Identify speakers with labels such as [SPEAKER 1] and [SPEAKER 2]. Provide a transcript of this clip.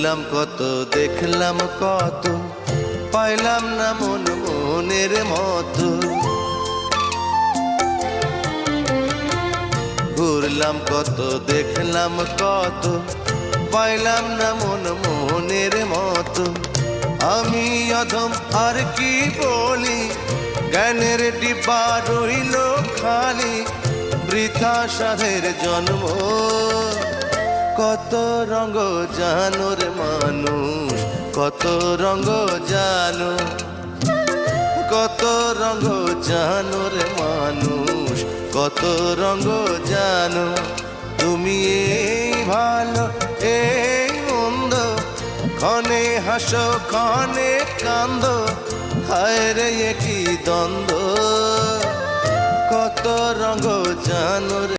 [SPEAKER 1] ঘুরলাম কত, দেখলাম কত, পাইলাম না মন মনের মতো। ঘুরলাম কত, দেখলাম কত, পাইলাম না মন মনের মতো। আমি অধম আর কি বলি, জ্ঞানের ডিব্বা রইল খালি, বৃথা সাধের জন্ম। কত রঙ জানো রে মানুষ, কত রঙ জানো, কত রঙ জানো রে মানুষ, কত রঙ জানো। তুমি এই ভালো এই মন্দ, ক্ষণে হাসো ক্ষণে কান্দো, হায় রে কি দ্বন্দ্ব। কত রঙ জানো রে